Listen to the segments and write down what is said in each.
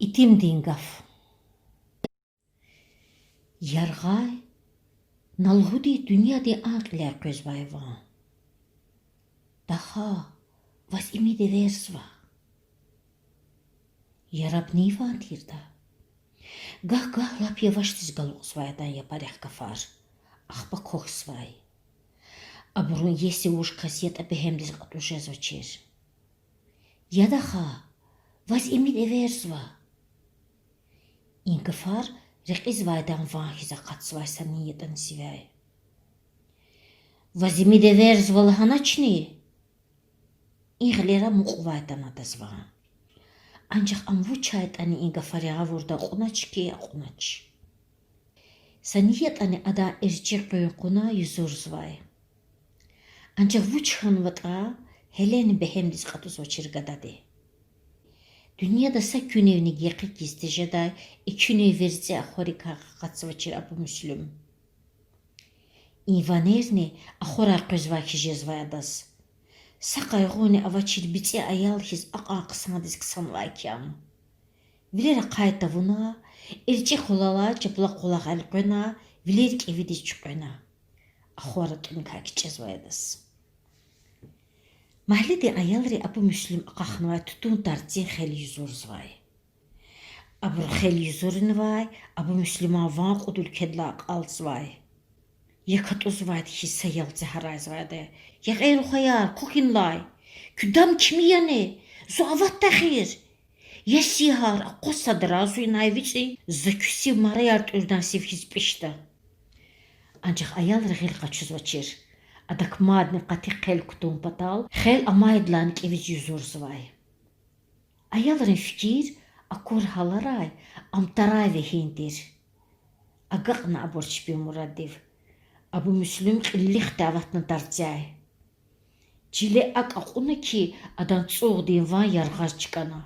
İtim dingaf. Yargay, nalhudi dünya di ankler közbayva. Daha, was imi de versva. Yarab nivan tirda. Gah lap yavaş dizgaluqsvaydan yaparek kafar. Ахба кохсвай. Абрун если уж кассета бехем дизгатуше звучир. Ядаха, was imi de versva. İnkıfar, reqizvaydan vahiza qatsvaysa niyetan sivay. Vazimi de verzval hanachni. İğlera muqvaydan adazva. Ancak amvu çaytani inkıfari avurda qunaçki qunaç. Saniyetani ada erçek quna yuzurzvay. Ancak vu çhanvata heleni behem dizqatus vachirgadade. Dünyada sa künevni geqik istijada ikünev verzi ahorika qatsvachir abu müslüm. İvanerni ahora qızvaki jezvayadas. Sa qaygoni avachir bitsi ayal his aqa qısmadis qsanvaykam. Vilera qayta vuna erçek xolala çapla qolaq alqena vilerik evidis çuqena. Ahora tunka kichezvayadas. Mahlidi ayalri abu müslüm aqaqnvay tutun tartsin xel yuzurzvay. Abur xel yuzurinvay abu müslüma van qudul kedla qalsvay. Yakatuzvay hisse yaltı harazvayde. Ya gayru xayar kokinlay. Küdam kimi yani? Zuavat tahir. Ya sihar qossa drazui nayvici zaküsi marayart urdan sivhiz pişta. Ancak ayalri xel qaçuzvachir. Adak madni qati xel kutum patal, xel amaydlan kevic yuzurzvay. Ayalrin fikir, akor halaray, amtaray ve hindir. Agaqna aborçpi muradiv. Abu Müslüm qillix davatni tartsay. Cile ak aquna ki adan tsoğdin van yarğaz çıkana.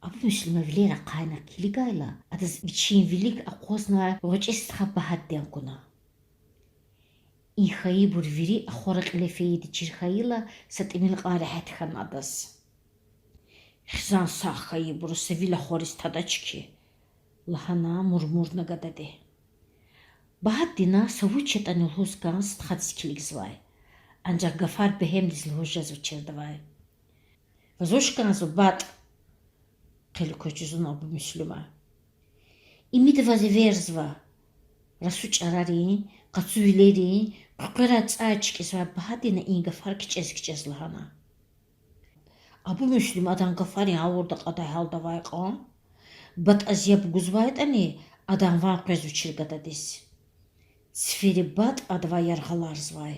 Abu Müslüm evlera qayna kiligayla, adaz viçin vilik aqosna roçes txabahatden kuna. İnxayı burviri axoraq ilefeydi çirxayla satimil qarihat xanadas. Xizan saxayı buru sevila xoris tadaçki. Lahana murmurna gadade. Bahaddina savuçet anil huskan stxatskilik zvay. Ancak gafar behem dizlhoja zvuçerdavay. Vazoşkan zubat qeli koçuzun abu Müslüma. İmid vaziverzva. Rasuç arari, qatsuyleri, qıqıra tsaçkisva bahadina inga fark çezkiçez lahana. Abu Müslüm adan gafari avurda qaday halda vayqan. Bat azyab guzvaytani adan van qez uçirgadadis. Sferi bat adva yarghalar zvay.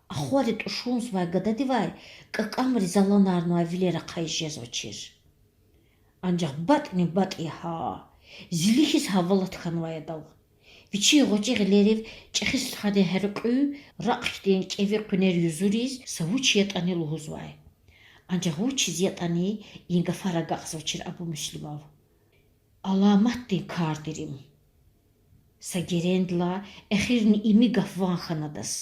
Axwari tuşun zvay gadadivay qakamri zalanarnu vilera qayjez uçir. Ancak batni bat iha. Zilihis havalat xanvayadal. Viçi qoçeğlerev çexis xade herqü raqxten kevi qüner yuzuriz savuç yetani luhuzvay. Ancak o çiz yetani inga fara gaqsvçir abu Müslümav. Alamattin kardirim. Sagerendla exirini imi gafvan xanadas.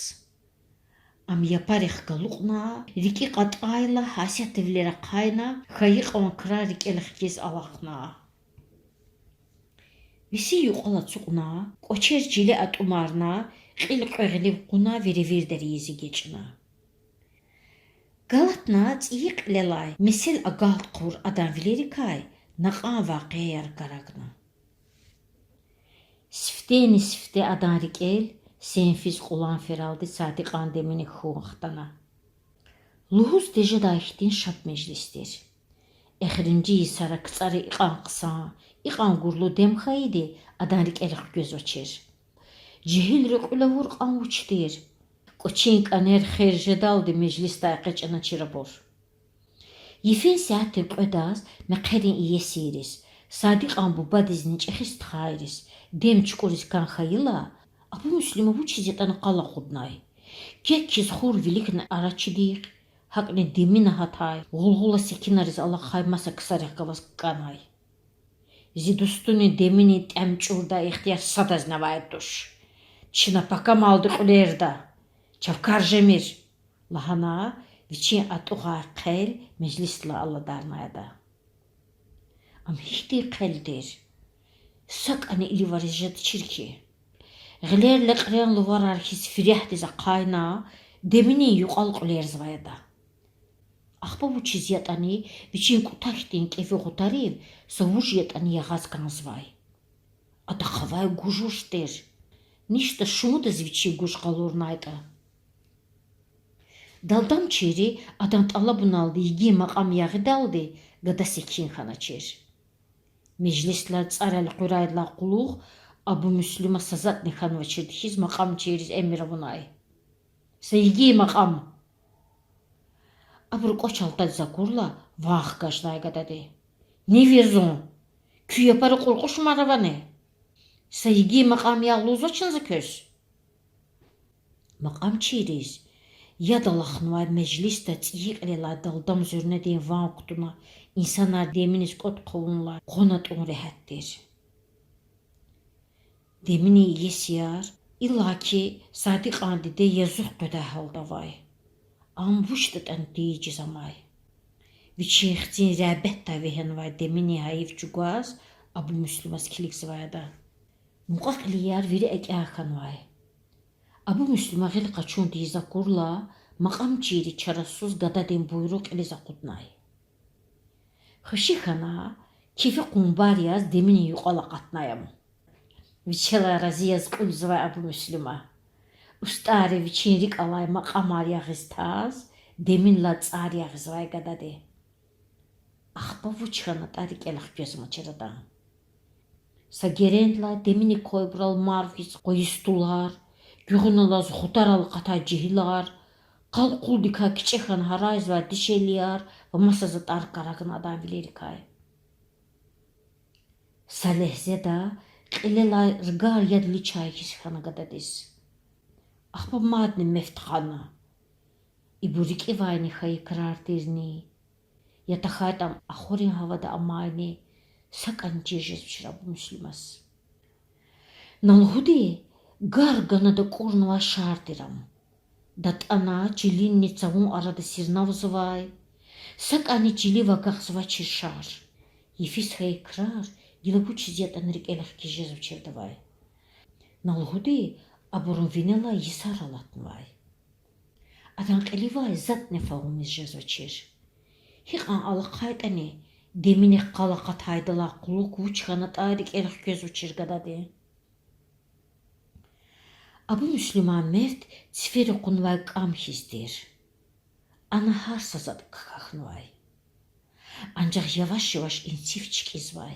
Am yaparix galuqna riki qatayla hasyativlere qayna xayiq on kra rikelixkez alaqna. Visi yuqala tsuqna, qoçer cile atumarna, qil qeğliv quna verivir derizi geçna. Galatna tsiyiq lelay, mesel agalt qur adan vileri kay, naqan vaqiyar garagna. Sifte adan rikel, senfiz qulan feraldi sadiqan demini xuaqtana. Luhuz deja daixtin şap meclistir. Exirinci sara qtsari iqan qısa, iqan gurlu demxaydi adan rikelix göz açır. Cihil riqulavur qan uçtir. Qoçink aner xerjedaldi meclis daiqeçana çirabor. Yifen saatin qödaz meqherin iyesiris. Sadiqan bu badizni çexis txayris. Dem çukuris kan xayila, abu Müslüma bu çizetanı qala xudnay. Kekkiz xur vilikni araçidiq. Hakne demina hatay, gulgula sekinariz Allah xaymasa kısarıq qalas qanay. Zidustuni demini temçurda ihtiyar sadaz navayet duş. Çina pakam aldık ulerda. Çavkar jemir. Lahana viçin atuğa qel meclisla Allah darmayada. Am hichti qeldir. Sak ani ili varajat çirki. Gler leqren luvarar his firyaht za qayna demini yuqal quler zvayda. Axpa bu çizyatani biçin kutaktin kefi qutarin savujyatani yağaz kanzvay. Ata xavay gujuştir. Nişta şumu da zviçi guş qalurnayda. Daldam çeri adam tala bunaldı yigi maqam yağı daldı gada sekin xana çer. Meclisler tsaral qurayla quluq Abu Müslüma sazat nixan vaçirdi hiz maqam çeriz emir bunay. Sayigi maqam. Abur qoçalta zakurla vaq qaşnay gadadi. Ne verzon? Kü yaparı qurquş maravane. Sayigi maqam yağluzo çınzı köz. Maqam çeriz. Ya dalaxnvay mecliste tsiyiqlela daldam zürne deyin van qutuna insanlar deminiz qot qovunlar qonat on rehatdir. Demini yesiyar illaki sadiq andide yazıq qödə halda vay. Am vuştıdan deyici zamay. Viçiğtin rəbət da vehen vay demini hayif çugaz Abu Müslümas kilik zvayda. Muqaq liyar viri əkəxan vay. Abu Müslüma gil qaçun diza kurla maqam çiri çarasuz gadadin buyruq eliza qutnay. Xışixana kifi qumbariyaz demini yuqala qatnayam. Viçela raziyaz qulzvay Abu Müslüma. Ustari viçinrik alay maqam ariyağız taz demin la tsar yağızvay gadadi. Axpa vuçxana tarik elaq gözüm açırada. Sagerendla demini koybral marvis qoyustular. Güğünalaz xutaral qata cihilar, qal quldika kiçexan harayz va dişeliyar va masazat arqaraqın adam vilerikay. Salehzeda qilela rgar yadli çay kisxana gadadis. Axpa madni meftxana. İburik evayni xayı karartirni. Yataxaytam axorin havada amayni sakan cejes vçira bu Müslümas. Nalhudi Gargana da kornua şartiram. Dat ana çilinni tsavun arada sirnavzvay. Sak ani çili vakaqzva çirşar. Yefis hay krar, gila bu çiziyat anrik elak kижез vçerdavay. Nalhudi aburun vinela yisar alatnvay. Adan qelivay zat nefavun izjез vçer. Hiqan alaqaytani demini qalaqat haydala quluk vuçxanat arik elak göz vçergadadi. Abu Müslüman mert sferi qunvay qam hizdir. Ana har sazad qaqnvay. Ancaq yavaş yavaş insif çikizvay.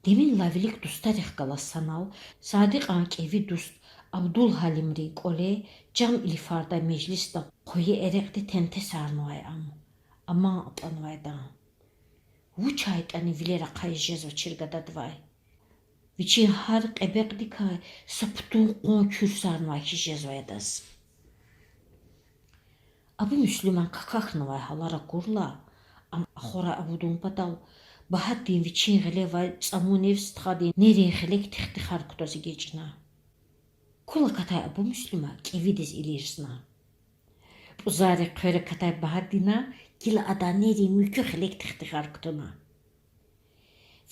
Demin lavilik dustarix qala sanal, sadiq ankevi dust Abdul Halimri qole cam ilifarda meclisda qoyi ereqdi tente sarnvay am. Ama atlanvayda. Vuçaytani vilera qayjez vçirgadadvay. Viçin har qebeqdika saptun qon kürsarnvay kижез vaydas. Abu Müslüman qaqaqnvay halara kurla am axora abudun patal bahaddin viçin gılevay tsamunevs txadin nereye xilek tixtixar kutozi geçna. Kula katay Abu Müslüman kevidiz ilirsna. Uzari qöre katay bahaddina gila ada nereye mülkü xilek tixtixar kutona.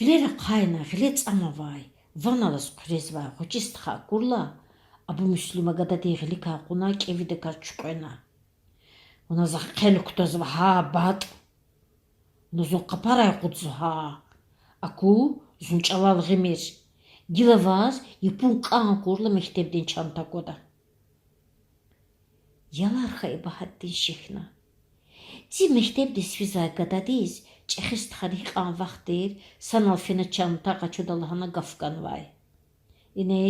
Vilera qayna gilet amavay vanalas qurezva qochistxa kurla Abu Müslüma gada değilika quna kevide karçuqena. Ona zaqqelu kutozva ha bat. Nuzun qaparay qudzu ha. Aku zunçalal gimir. Gilavaz yipun qan kurla mektebden çanta koda. Yalar xay bahaddin şehna. Ti mektebde svizay gada diz çexist xarih qan vaxtir sanal fena çanta qaçudalahana gafkan vay. Yine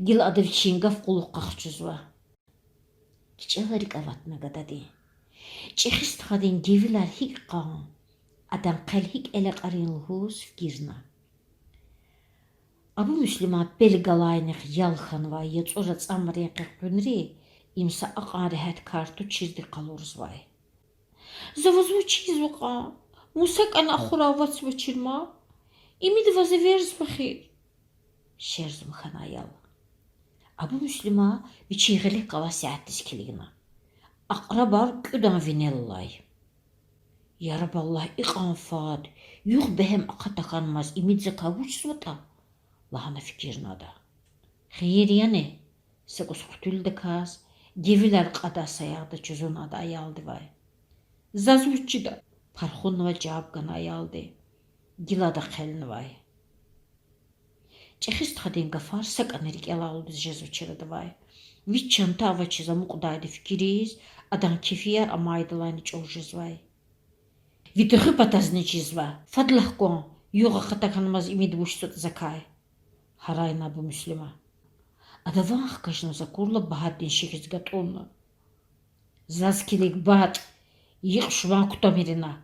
gil adavçin gaf quluq qaxçuzva. Kiçalarik avatna gada di. Çexist xadin gevilar hik qan. Adam qalhik elaq arinluhus fikirna. Abu Müslüman belgalayniq yalxan vay yetsora tsamrin qaqunri imsa aqan rehat kartu çirdi qaluruz vay. Завозвучи звука. Мусак она хуравац вачирма. İmidi vaziverz baxir. Şerzum xanayal. Abu Müslüma biçiğilik qava saattis kiligina. Aqrabar küdan vinellay. Yaraballah iqan fad. Юх бэхэм акатаканмаз имидзе кавучсвата. Лахана fikirnada. Хейр яне. Секус хутулды каз. Гевилер қада саяғды чүзунада аялды вай. Зазучида. Пархунова жабган аялды. Гилада қелін вай. Чехист хадин гафар саканерик ялаулды жезучирады вай. Виччанта авачиза муқдайды фикириз. Адан кефияр амайдылайны чоужиз вай. Витыхы патазничизва. Фадлахкон. Юға қатаканмаз имиді бушсут закай. Харайна бу муслима. Адавах кажна закурла бахаддин шихизга тонна. Заскилик бат. Их шван кутомирина.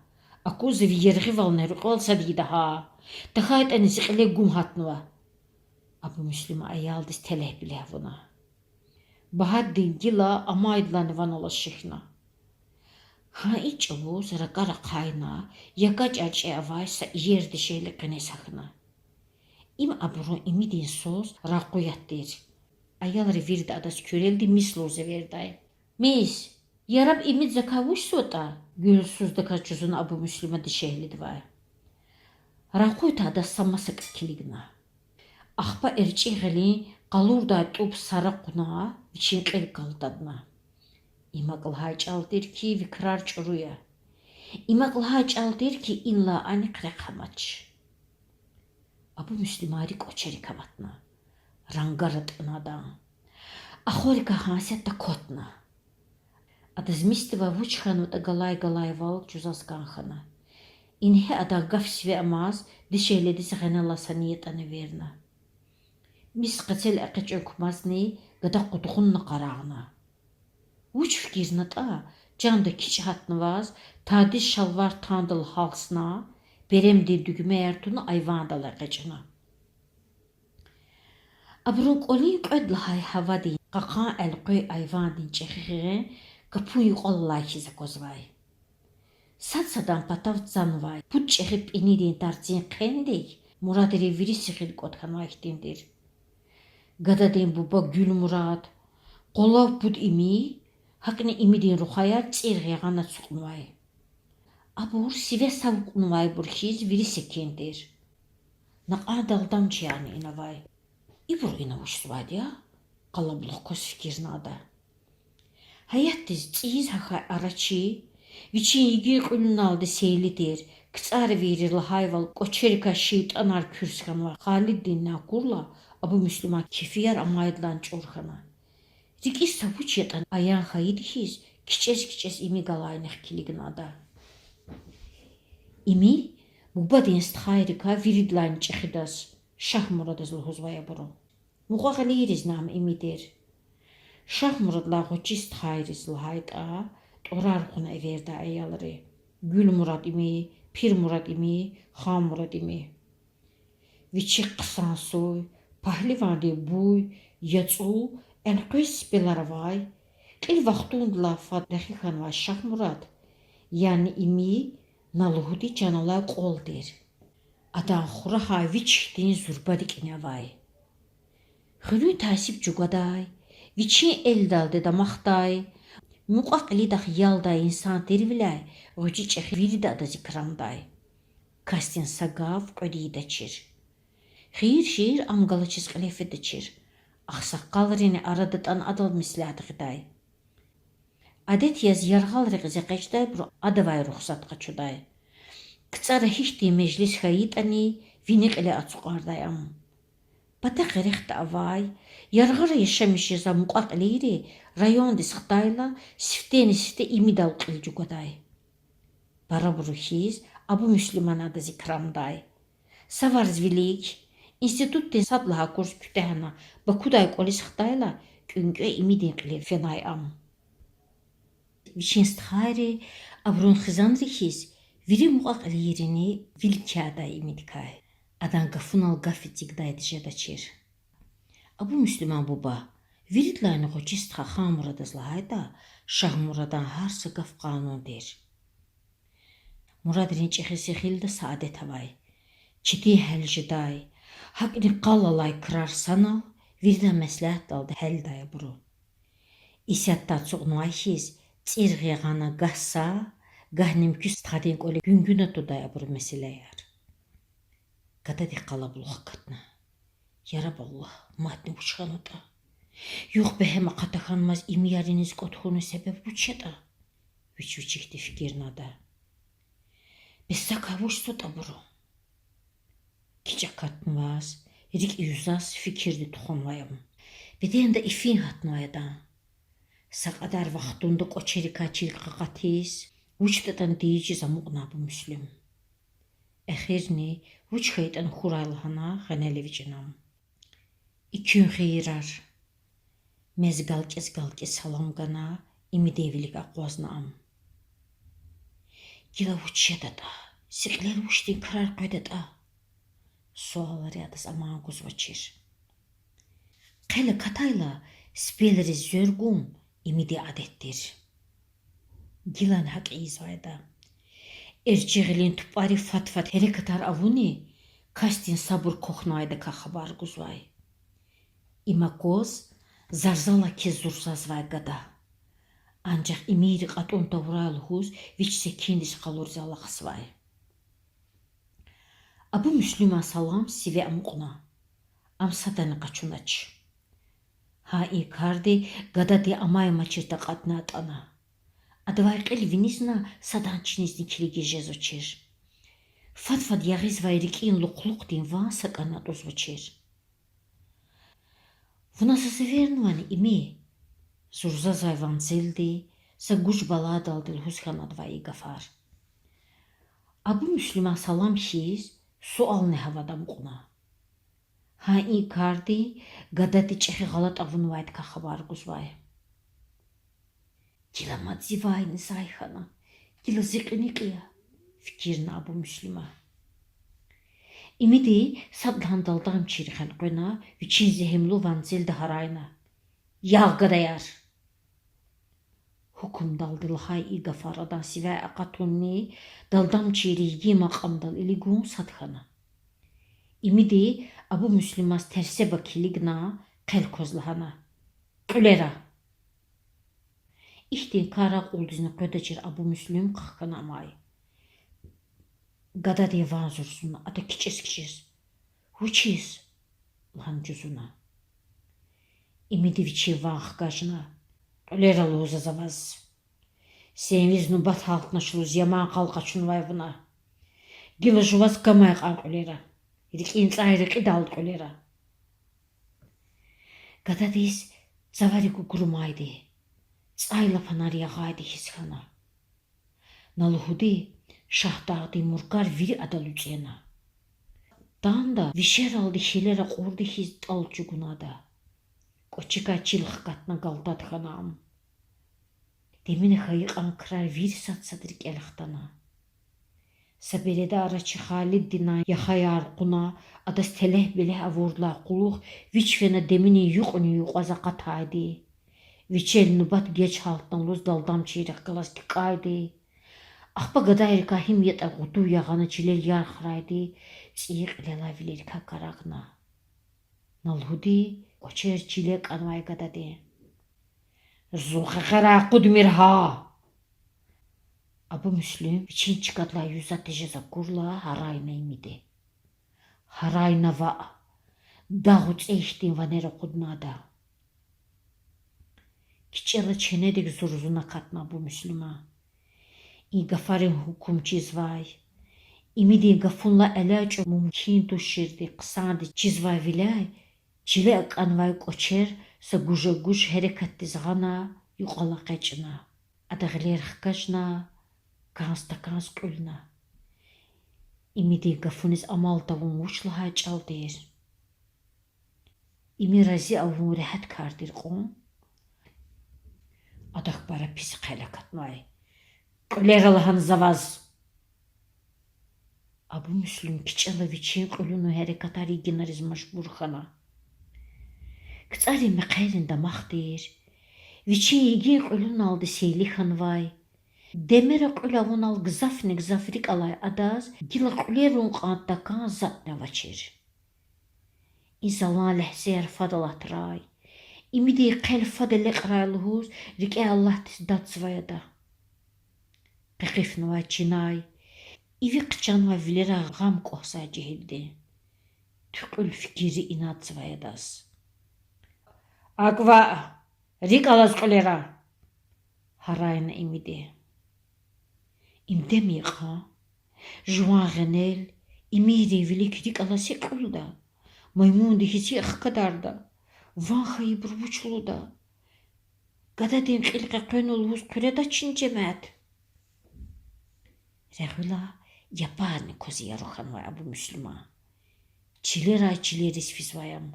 Акузы виерги валнеру қолса дейді ха. Тахайт әні зиқле гум хатнува. Абу муслима аялдыз телех біле вуна. Бахаддин гила амайдланы ванола шихна. Ха ич олу заракара қайна. Якач аче авайса ерді шейлі кәне сахна. Им абуру имидин соз рақуяттыр. Аялары верді адас көрелді мис лозы вердай. Мис, яраб имид закавуш сота. Гүлсузды качузун абу муслима дешейліді вай. Рақуйта адас самасық килигна. Ахпа эрчи ғали қалурда туп сара құна вичин қел қалдадна. Имақылхай чалтыр ки викрар чуруя. Имақылхай чалтыр ки инла ани қрақамач. Абу муслимари кочери каватна. Рангарат надан. Ахорика хансятта котна. Адазмистива вучханута галай вал чузасканхана. Инхе ада гафсве амаз дишейледи саханала саниетаны верна. Мис қацел ақыч өкмазни гада қутухунна қарағына. Уч фикирната жанда кич хатнываз тади шалвар тандыл халсна беремди дүгме әртуны айвандала қачына. Абрун қолин қөдлахай хавади қақан әлқой айвандин чехиғе капуй қоллай хиза көзвай. Садсадан патав занвай пут чехип инидин тарцин қендей Muradiri viri сихил котхан вайхтимдир. Гададин буба гүл мурад қолав буд ими хақни имидин рухая цирғиғана цуқнвай. Абур сиве савқнвай бурхиз вири секендир. Нақадалдам чияны инавай. Ибур ина ушсвадия қалаблық көз фикирнада. Hayаттиз циз хаха арачи вичин иги қүліналды сейлидир. Кцар вирил хайвал кочерика шейтанар күрсханва Халиддин накурла Абу Муслима кефияр амайдлан чурхана. Рики савучетан аян хайдихиз кичес ими галайнах килигнада. Ими бубадин стхайрика виридлайн чехидас Шахмурадаз лхузвая буру. Муғағалириз нам имидер. Шахмурад лағучи стхайриз лхайта Торар хуна эверда аялары. Гүл мурад ими, пир мурад ими, хам мурад ими. Вичи қысан суй, пахливанди буй, яцу, энқис беларавай. Қил вақтун лафад дахиханва Шах мурад. Яни ими налухуди жаналай қолдер. Адан хурахай вичтин зурбадик инавай. Хылуй тасип жугадай, вичи элдалды да махтай. Муқақли да хиялда инсан тервилай, ғучичах вирида да зикрамдай. Кастин сагав қодида чир. Хир шир амгалачиз қилефеда чир. Ақсаққалрини арадатан адал мислады ғидай. Адет яз ярғалри ғизеқечдай бұр адавай рұқсатқа чудай. Кцара хишти мejlis хаитани виник иле ацуқардай ам. Бата ғирихта авай, ярғара ешамишиза муқақлири район дисхтайла сифтени сифте имидал қилжугадай. Бара бурухиз Абу Муслимана да зикрамдай. Саварз велик, институттен садлаха курс күтәхана бакудай қолис хтайла күнге имиден қили фенай ам. Вичинстхайри абрун хизанрихиз вири муқақлирини вилкяда имидкай. Адан гафунал гафитигдайды жадачир. Абу Муслиман буба виридлайны ғочистха хамурадазлахайда Шахмурадан харсы гав қанун дер. Мурадырин чехиси хилда саадет авай. Чити хәл жидай. Хақни қалалай кырар санал вирда мәсләт далды хәлдая буру. Исятта цуғнуай хиз цирғиғана гасса гахним күс тадин қоли күнгүна тудая буру мәселе яр. Гадади қалабулық қатна. Яраб Allah, матны ұшқаныда. Юқ бәхема қатаханмаз ими яриніз көтхуны себеп ұчеда. Вичучикті фикирнада. Бессака вуш сота бұру. Кича қатнваз, рик юзас фикирді тұхонвайым. Беденда ифин хатнвайдан. Сақадар вақтунды қочери качил қақатиз, учтадан дейжі замуғна бу муслим. Әхирни, уч хейтан хурайлыхана ғанелевичинам. İkün xeyrar. Mezgalkes salam gana, imi devilik aqwaznam. Gila uçyedada, sikler uçtin karar koydada. Suallar yadas aman kuzvaçir. Qele katayla speleri zörgum imi de adettir. Gilan hak izvayda. Erçeğilin tupari fat hele katar avuni, kastin sabır koknayda ka xabar guzvay. İmakoz zarzala kez zursazvay gada. Ancak imiri qatun tavral huz viçse kendisi qalur zalaqsvay. Abu Müslüman salam sive amquna. Am satanı qaçunaç. Ha ikardi gada de amay maçırta qatnat ana. Advay qel vinizna sadançinizni kiligi jezoçir. Fat yağiz vayrikin luqluq din van sakana dozvoçir. Вона сасевернувани ими. Зурза зайван зелди, са гуш бала далдил хузханадваи гафар. Абу Müslüman salam хиз, суал не havada muqna. Ha i kardi, gadati çehi galat avunvayt ka xabar guzvay. Gila madzivayni zayxana, gila ziqini qiya, fikirna Abu Müslüman. İmidi sadlan daldan çiri xalqına, üçün zehimlu vanzil de harayna. Yağgıda yar. Hukum daldıl hay i gafaradan sive aqatunni, daldam çiri yi maqamdal iligun sadxana. İmidi Abu Müslüman terse bakiligna, qel kozlahana. Qülera. İhtin kara qoldizini qödəcir Abu Müslüm qaqkana amay. Gada devan zursuna, ata kiçes. Huçiz, lan cüzuna. İmidi viçi vah gajna, ölera loza zavaz. Senviz nubat halkna şuluz yaman qalqaçun vayvuna. Gila juvaz kamay qalq ölera. Yedik insayrik idal ölera. Gada deyiz, zavariku gurumaydi. Tsayla fanar yağaydi hizxana. Naluhudi, Şahdağdi murkar viri adalucena. Danda vişer aldı hilere qordi hiz dalcugunada. Koçika çilx katna galdadxanam. Demine hayık ankrar viri satsadırik elxtana. Sabirede araçı Haliddina yaxayar quna adas teleh bileh avurla quluq viçfena demini yuqni yuqaza qataydi. Viçel nubat geç halttan luz daldam çeyrek kalas tikaydi. Ақпа гадайр кахим ет агуту яғаны чилел яр храйди, циқ лела вилер какарагна. Налхуди очер чилек анвай гадади. Зухахара кудмир ха. Абу Müslüm için çıkatla yüz ateşe kurla harayna imidi. Harayna va dağut eştin vanera kudnada. Kiçela çenedik zurzuna katma bu Müslüman. I gafarin hukum çizvay. İmidi gafunla elaço mumkin tuşirdi qısandi çizvay vilay. Çile akanvay koçer sa guja guj harekatli zğana yuqala qaçına. Adağler xkaşna kansta kans kulna. İmidi gafunis amal tavun uçlaha çaldir. İmi razi avun rehat kardir qon. Adaq bara pis qalakatmay. Qüleralıhan zavaz. Abu Müslüm kiçala viçin qülünü harekatari ginariz maşburxana. Kıtsari meqayrında maxdir. Viçin yegi qülün aldı seyli xanvay. Demere qülavun al gzafrik alay adaz. Gila qülerun qantakan zat nevaçir. İnsalan lehser fadalatray. İmidi qel fadalek rayluhuz. Rike Allah datsvayada. Qaqifnva çinay. İvi qıçanva vilera gam qohsa cehildi. Tükül fikiri inat zvayadas. Akva rikalas kolera. Harayna imidi. İmdemiqa. Juangenel imiri vilik rikalas ekulda. Maymundi hisi kadarda. Vanhayı burbuçuluda. Gada dem ilqa qönul hus kureda çincemet. Regula yapani kozi yarohan var bu Müslüman. Çilera çileris fizvayam.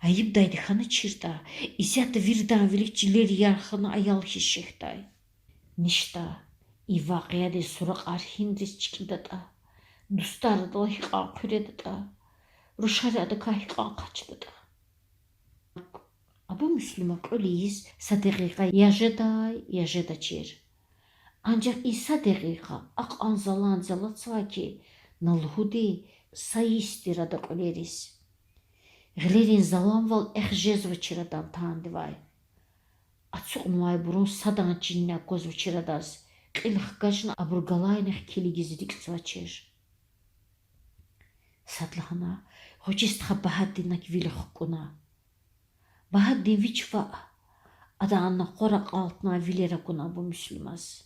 Ayıp daydı hanı çırda. İsyatı virdan vilik çileri yarhanı ayal hişihtay. Nişta. İ vakiyade surak arhindris çikidata. Dustar da hiqa kuredata. Ruşari adı kahiqa kaçdata. Abu Müslüman öleyiz sadegika yajeda çir. Ancak İsa dakika ak anzalan zalatsa ki nalhudi sayistira da öleris. Glerin zalan val ehjez vçiradan tandivay. Atsuqnvay burun sadan cinne koz vçiradas. Qilх gajna aburgalaynych kiligizdik svaçir. Sadlahana hocistha bahaddinak vilhkuna. Bahaddin viçva adanna qorak altına vilera kuna bu Müslümas.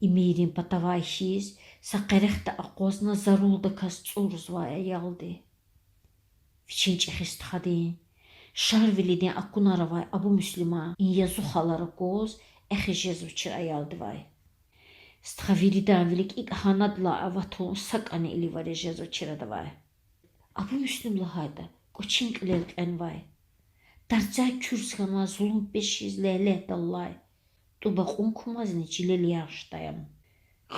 İmirin patavayşiz saqerexta aqozna zarulda kas tsurzvaya yaldi. Viçinç existhadin şarvilidin akunaravay abu Müslüman in yazu halara koz exijez vçir ayaldi vay. Sthaviridan vilik ik hanadla avaton sakani ilivarejez vçirada vay. Abu Müslümla hayda koçink ilelik envay. Tarca kürsana zulüm peşiz lele dallay. Tuba qunkumazni çileli yaştayam.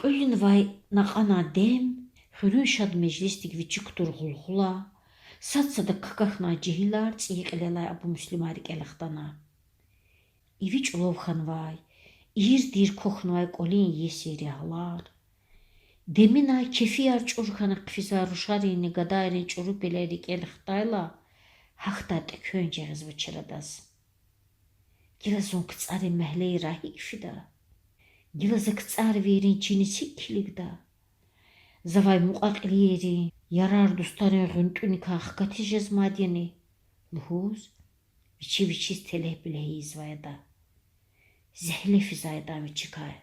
Ölün vay naqana dem, hürün şad meclistik viçiktur hulhula. Satsada kakahna cihilar tsiyiqilelay abu Müslümarik elixtana. İviç ulovxan vay, dir kokhnvay qolin yesiri halar. Deminay kefiyar çurxana qfizar ruşarini gadayrin çurupelerik elixtayla. Haqtat könceğiz vçiradas. Gilazon ktsari mehley rahik fida. Gilaza ktsari verin cinisi kiligda. Zavay muqaqliyeri yarar dustane gıntuni kahkatijez madiyeni. Luhuz viçi teleh bilehi izvayda. Zehle fizayda viçikay.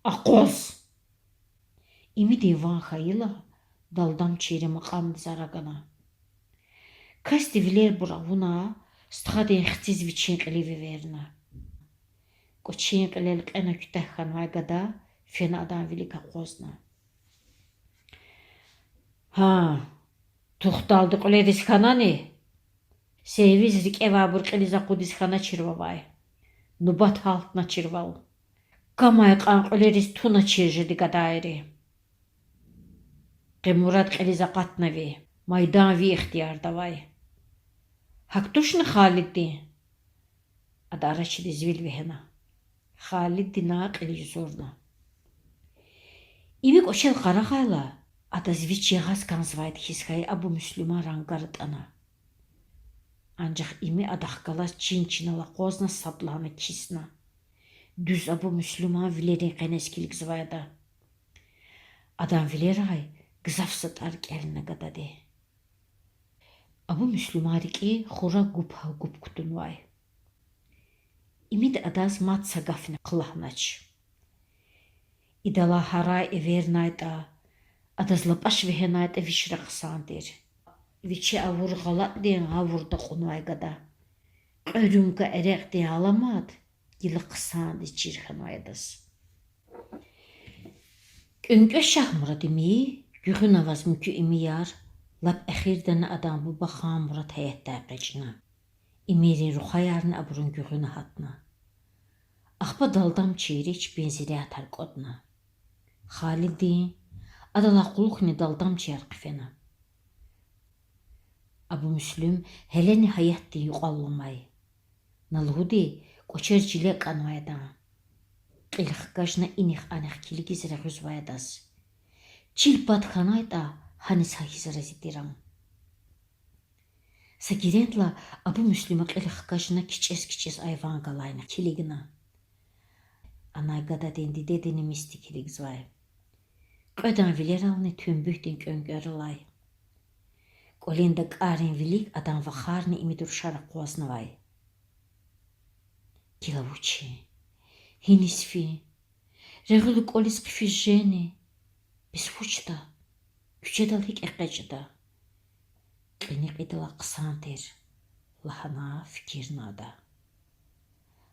Aqoz! İmi divan hayla daldam çiri maqam zaragana. Kasti viler buravuna stħadin xtiz viċin qlivi verna. Koċin qlil qena küteħan vay gada fin adan vilika qozna. Ha, tuxtaldı qliris xanani. Seviz rik eva burqiliza qudis xana çirva vay. Nubat haltna çirval. Kamay qan qliris tuna çirjidi gadayri. Qimurat qliza qatnavi. Maydan vi ixtiyarda vay. Haktuşni Haliddi. Adaraçı dizvil vihena. Haliddi naqili zorna. İmik oşel qaraqayla. Adazviç yağaz kanzvayt hiskay abu Müslüman rangarıtana. Ancak imi adaqkalas çinçinala qozna sablana kisna. Düz abu Müslüman vilerin qeneskilik zvayda. Adam vileray gızafsat ark eline gadade. Abu Müslümariki xura gupha gupkutun vay. İmid adaz mat sagafne qılahnaç. İdala haray evernayda adaz lapaş vehenayda vişraqsandir. Viçi avur galat den avurda qunvay gada. Qörünka ereq de alamat gili qısandi çirxanaydas. Önkö şahmura demi güğün avaz mükü imi yar. Lap əxirdən adam bu baxan murat həyətdə əbrəcina. İmirin ruxayarını aburun güğünü hatna. Axpa daldam çeyreç benzeri atar qodna. Halidin adala quluqni daldam çeyar qifena. Abu Müslüm hələ nihayətdi yuqallamay. Nalhudi qoçer cile qanvaydan. Qilx qajna inix anix kiligizrə rüzvayadas. Çilpat xanayda hani sahizara zitiram. Sagirentla Abu Müslüma qilx qajna kiçes ayvan qalayna kiligina. Anay gada dendi dedini misti kilig zvay. Qödan viler alni tümbühtin göngörülay. Qolinda qarin vilik adan vakharni imidur şara qoznavay. Gilavuçi, hinisfi, regulu qolis qifijeni, bisfuçta, küçedal hik eqqecida. Qini qidala qsantir, lahana fikirnada.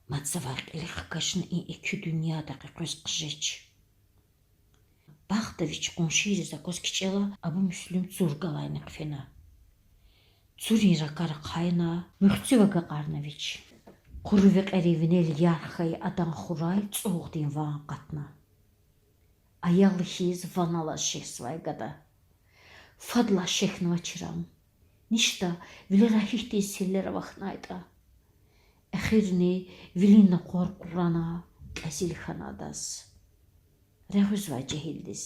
Matsavaq ili xakaşın iki dünyada qıqöz qıjeç. Baxtaviç qonşiriza qoskiçela abu müslüm zurgalayni qfena. Zurin rakara qayna, müxtsivaga qarnaviç. Quruvi qerivinel yarxay adan xuray tsoğdin van qatna. Ayalı hiz vanala şehsvaygada. Fadla şehnva çıram. Nişta vilera hihti sellera vaxnayda. Əxirni vilina qorqurana qəzil xanadas. Rəğüzvay cehildiz.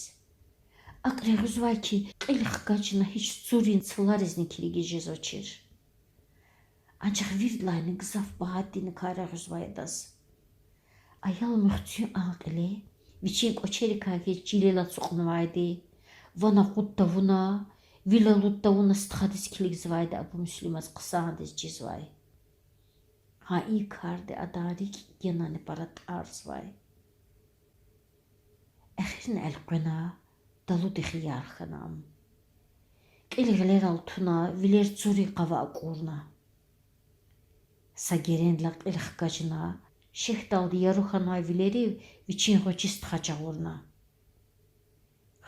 Ak rəğüzvay ki qilx qacına hiç zurin tsılarizni kiligi jezoçir. Ancaq virdlayni qızaf bahaddini ka rəğüzvaydas. Ayal müxtüyü anqili, viçin qoçeri kage cilela tsuqnvaydi. Vana qutta vuna, vila lutta vuna stxadis kiligzvaydi abu müslümas qısandis cizvay. Ha iyi kardı adarik yanani parat arzvay. Əxirin əlqına dalu dixi yarxınam. Qilgilər altuna viler zuri qava aqurna. Sagerendla qilx qacına şeх daldi yaruxanay vileri viçin xoçist xacağurna.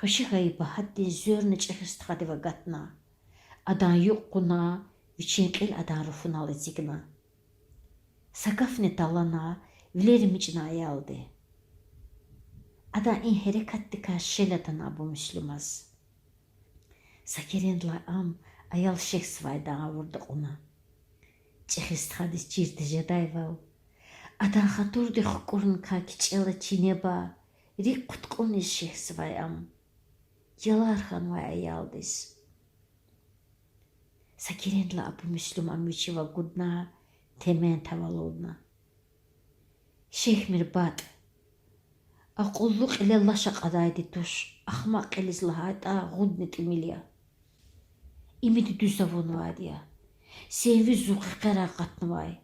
Xoşi qayba haddin zörnü çəxist xadiva qatna. Adan yuqquna viçin qil adan rufunalı zigna. Sakafne talana vilerim için ayaldı. Ada in harekattika şelatan abu müslümas. Sakerendla am ayal şex svaydan vurdu ona. Çexist hadis çirti jadayvav. Ada xaturdi xukurun ka kiçela çineba. Rik qutquni şex svay am. Yalarxan vay ayaldis. Sakerendla abu müslüman müçiva gudna. Temen tavalodna. Şeyh Mirbat. Aqulluk ile laşaq adaydı tuş. Axmaq eliz lahayda gudni timilya. İmidi düzavun vadiya. Seviz zuqi qəraqatını vay.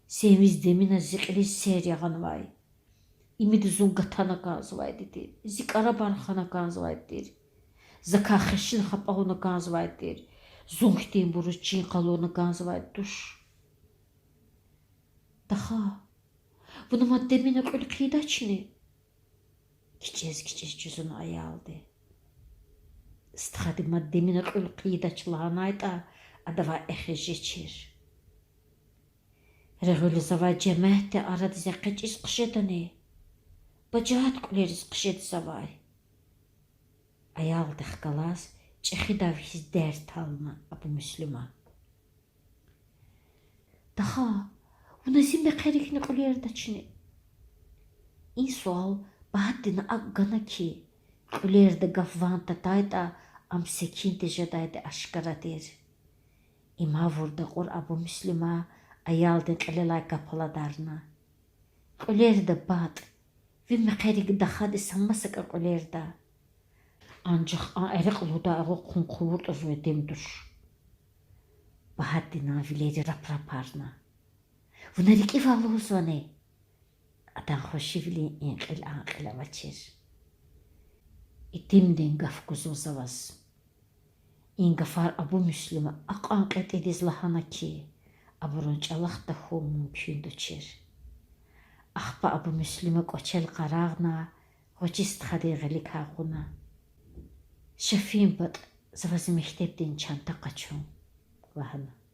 Seviz demina ziqli seryağan vay. İmidi zungatana qaz vay dedi. Zikara barxana qaz vay dedi. Zakaxışın xapağını qaz vay dedi. Zungtin buruçin qalonu qaz vay tuş. Daha, bunu maddemine qılı qidaçni. Kiçez cüzünü ayaldı. Stxadi maddemine qılı qidaçlahanayda adava exijeçir. Regulizava cemehte aradize qıçis qışedani. Bacahat quleriz qışed savay. Ayaldı xqalaz, çexidav hiz dert alma abu müslüma. Daha, Buna zimbe qerikni qulerdaçni. In sual bahaddini aggana ki qulerda gafvanta tayda am sekinte jadayda aşkaradir. İma vurda qur abu müslüma ayaldın qilelay kapaladarna. Qulerda bat vimme qerik daxadi sammasaka qulerda. Ancaq an eriqluda ağı qunquvurt özvedimdur. Bahaddina vileri rapraparna. Vınarik ivaluz vane. Adan xoşivli inqil anqila vaçir. İtimden gafkuzu zavaz. İngafar abu müslüma aq anqet ediz lahana ki aburunç Allah da hu mümkün duçir. Axpa abu müslüma qoçel qarağna xoçist xadiğilik haquna. Şefim bat zavaz mektepden çanta qaçun. Vahana.